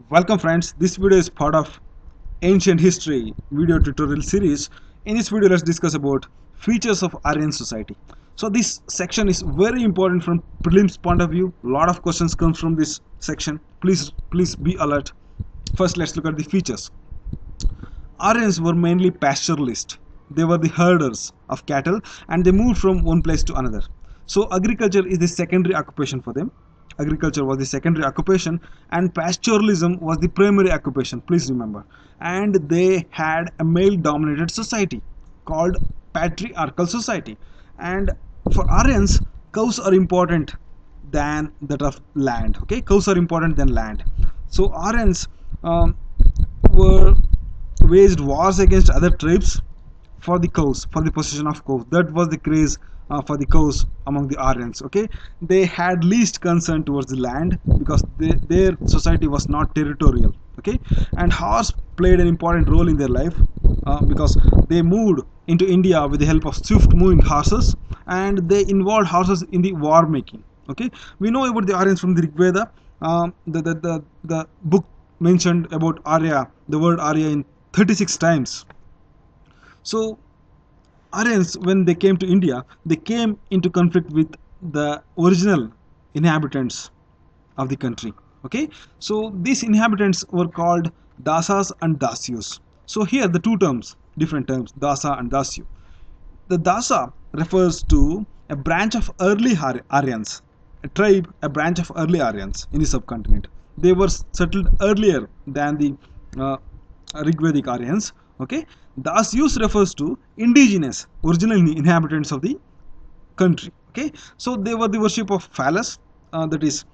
Welcome friends, this video is part of ancient history video tutorial series. In this video let's discuss about features of Aryan society. So this section is very important from prelims point of view. Lot of questions come from this section. Please be alert. First let's look at the features. Aryans were mainly pastoralists. They were the herders of cattle and they moved from one place to another. So agriculture is the secondary occupation for them. Agriculture was the secondary occupation and pastoralism was the primary occupation, please remember. And they had a male dominated society called patriarchal society. And for Aryans, cows are important than that of land. Okay, cows are important than land. So Aryans were waged wars against other tribes for the cows, for the possession of cows. That was the craze for the cows among the Aryans. Okay, they had least concern towards the land because their society was not territorial. Okay, and horse played an important role in their life because they moved into India with the help of swift moving horses, and they involved horses in the war making. Okay, we know about the Aryans from the Rig Veda. The book mentioned about Arya, the word Arya, in 36 times. So Aryans, when they came to India, they came into conflict with the original inhabitants of the country. Okay, so these inhabitants were called Dasas and Dasyus. So here the two terms, different terms, Dasa and Dasyu. The Dasa refers to a branch of early Aryans, a tribe, a branch of early Aryans in the subcontinent. They were settled earlier than the Rigvedic Aryans. Okay, Dasyus refers to indigenous, original inhabitants of the country. Okay, so they were the worship of phallus, that is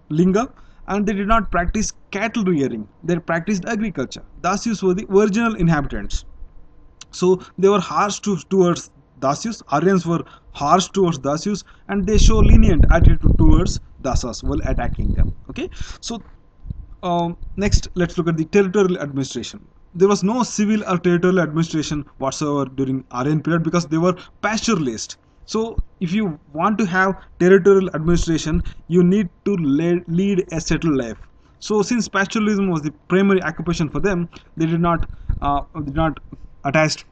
linga, and they did not practice cattle rearing. They practiced agriculture. Dasyus were the original inhabitants. So they were harsh towards Dasyus. Aryans were harsh towards Dasyus, and they show lenient attitude towards Dasas while attacking them. Okay, so next let's look at the territorial administration. There was no civil or territorial administration whatsoever during Aryan period because they were pastoralist. So if you want to have territorial administration, you need to lead a settled life. So since pastoralism was the primary occupation for them, they did not attach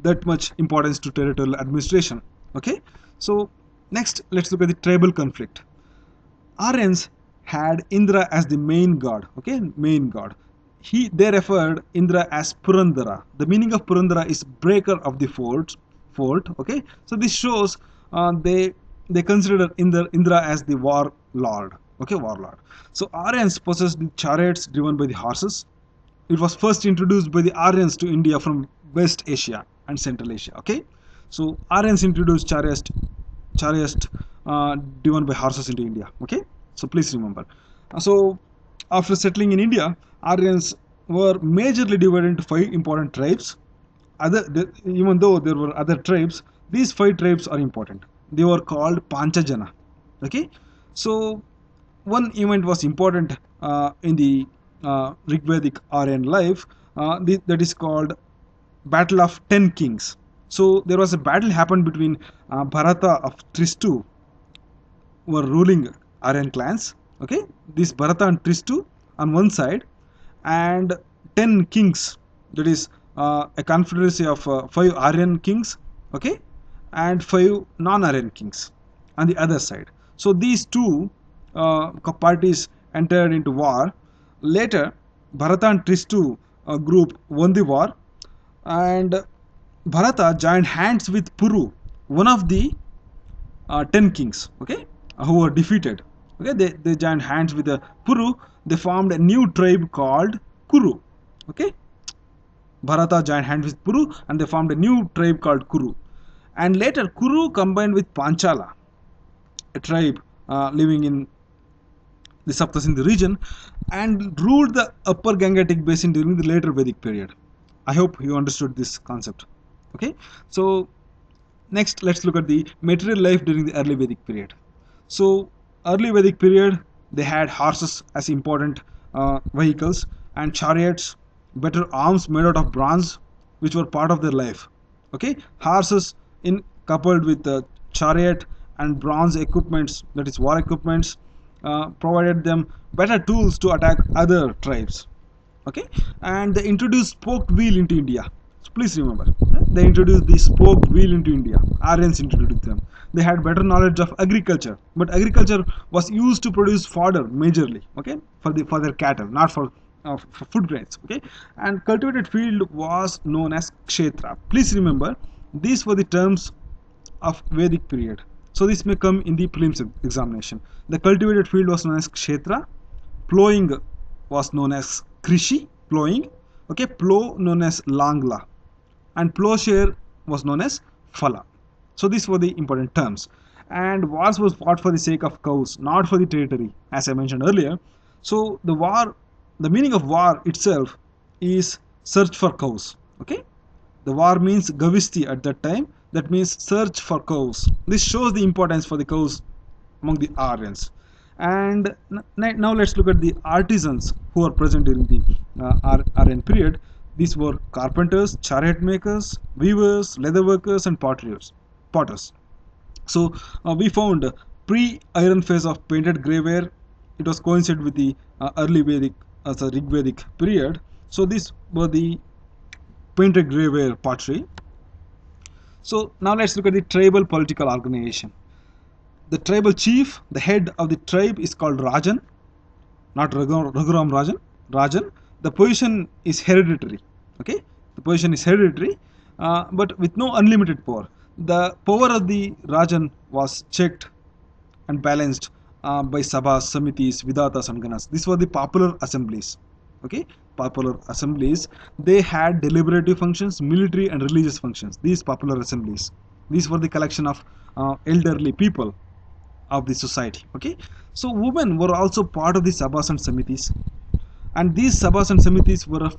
that much importance to territorial administration. Okay, so next let's look at the tribal conflict. Aryans had Indra as the main god. Okay, main god. They referred Indra as Purandara. The meaning of Purandara is breaker of the fort. Okay, so this shows they considered Indra as the war lord. Okay, warlord. So Aryans possessed the chariots driven by the horses. It was first introduced by the Aryans to India from West Asia and Central Asia. Okay, so Aryans introduced chariots driven by horses into India. Okay, so please remember. So after settling in India, Aryans were majorly divided into 5 important tribes. Even though there were other tribes, these 5 tribes are important. They were called Panchajana. Okay, so one event was important in the Rigvedic Aryan life, that is called Battle of 10 Kings. So there was a battle happened between Bharata of Tristu were ruling Aryan clans. Okay, this Bharata and Tristu on one side, and 10 kings, that is a confederacy of 5 Aryan kings, okay, and 5 non-Aryan kings on the other side. So these two parties entered into war. Later Bharata and Tristu group won the war, and Bharata joined hands with Puru, one of the 10 kings, okay, who were defeated. Okay, they joined hands with the Puru. They formed a new tribe called Kuru. Okay, Bharata joined hands with Puru and they formed a new tribe called Kuru. And later Kuru combined with Panchala, a tribe living in the Saptasindhu region, and ruled the upper Gangetic basin during the later Vedic period. I hope you understood this concept. Okay, so next let's look at the material life during the early Vedic period. So early Vedic period, they had horses as important vehicles and chariots, better arms made out of bronze, which were part of their life. Okay, horses in coupled with the chariot and bronze equipments, that is war equipments, provided them better tools to attack other tribes. Okay, and they introduced spoked wheel into India. So please remember, they introduced the spoked wheel into India. Aryans introduced them. They had better knowledge of agriculture, but agriculture was used to produce fodder majorly. Okay, for their cattle, not for food grains. Okay, and cultivated field was known as kshetra. Please remember, these were the terms of Vedic period. So this may come in the prelims examination. The cultivated field was known as kshetra. Plowing was known as krishi, plowing. Okay, plow known as langla, and plowshare was known as phala. So these were the important terms. And wars was fought for the sake of cows, not for the territory, as I mentioned earlier. So the meaning of war itself is search for cows. Okay, the war means gavisti at that time. That means search for cows. This shows the importance for the cows among the Aryans. And now let's look at the artisans who are present during the Aryan period. These were carpenters, chariot makers, weavers, leather workers, and potters. So we found pre-iron phase of painted graveware. It was coincided with the early Vedic, Rig Vedic period. So these were the painted graveware pottery. So now let's look at the tribal political organization. The tribal chief, the head of the tribe, is called Rajan, not Raghuram Rajan. Rajan. The position is hereditary. Okay, the position is hereditary, but with no unlimited power. The power of the Rajan was checked and balanced by Sabhas, Samitis, Vidatas, and Ganas. These were the popular assemblies. Okay, popular assemblies. They had deliberative functions, military and religious functions. These popular assemblies, these were the collection of elderly people of the society. Okay, so women were also part of the Sabhas and Samitis, and these Sabhas and Samitis were of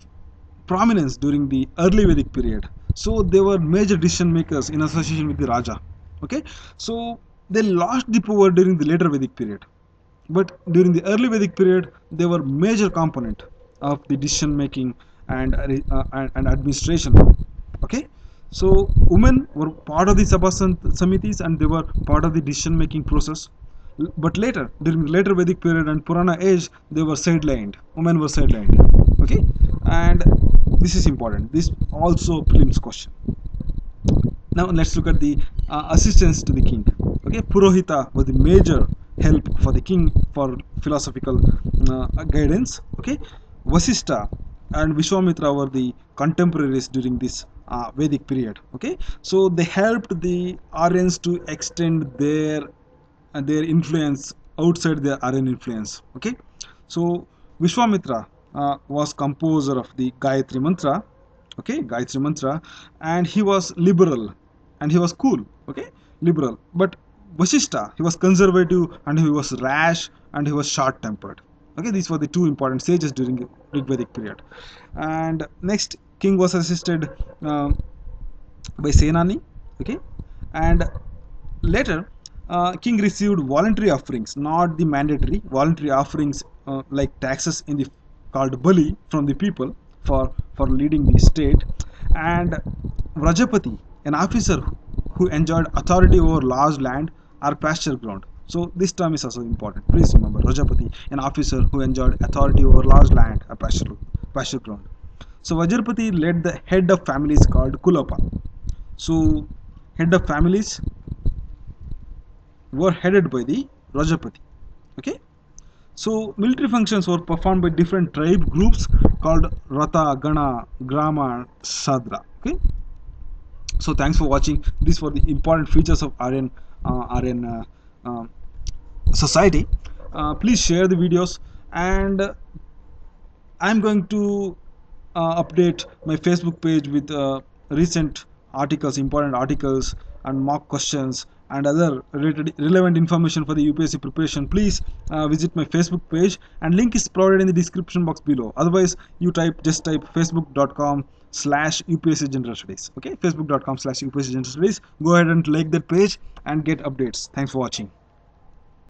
prominence during the early Vedic period. So they were major decision makers in association with the Raja. Okay, so they lost the power during the later Vedic period, but during the early Vedic period they were major component of the decision making and administration. Okay, so women were part of the Sabhas and Samitis, and they were part of the decision making process. But later, during the later Vedic period and Purana age, they were sidelined. Women were sidelined. Okay, and this is important. This also prelims question. Now let's look at the assistance to the king. Okay, Purohita was the major help for the king for philosophical guidance. Okay, Vasishtha and Vishwamitra were the contemporaries during this Vedic period. Okay, so they helped the Aryans to extend their influence outside their Aryan influence. Okay, so Vishwamitra was composer of the Gayatri Mantra. Okay, Gayatri Mantra, and he was liberal and he was cool. Okay, liberal. But Vasishtha, he was conservative and he was rash and he was short-tempered. Okay, these were the two important sages during the Rig Vedic period. And next, king was assisted by Senani. Okay, and later king received voluntary offerings, not the mandatory voluntary offerings like taxes in the called Bali from the people for leading the state. And Vrajapati, an officer who enjoyed authority over large land or pasture ground. So this term is also important. Please remember, Rajapati, an officer who enjoyed authority over large land or pasture ground. So Vajrapati led the head of families called Kulapa. So head of families were headed by the Rajapati. Okay, so military functions were performed by different tribe groups called Rata, Gana, Grama, Sadra. Okay, so thanks for watching. These were the important features of Aryan society. Please share the videos, and I'm going to update my Facebook page with recent articles, important articles, and mock questions and other relevant information for the UPSC preparation. Please visit my Facebook page, and link is provided in the description box below. Otherwise, you just type facebook.com/UPSC General Studies. Okay, facebook.com/UPSC General Studies. Go ahead and like that page and get updates. Thanks for watching.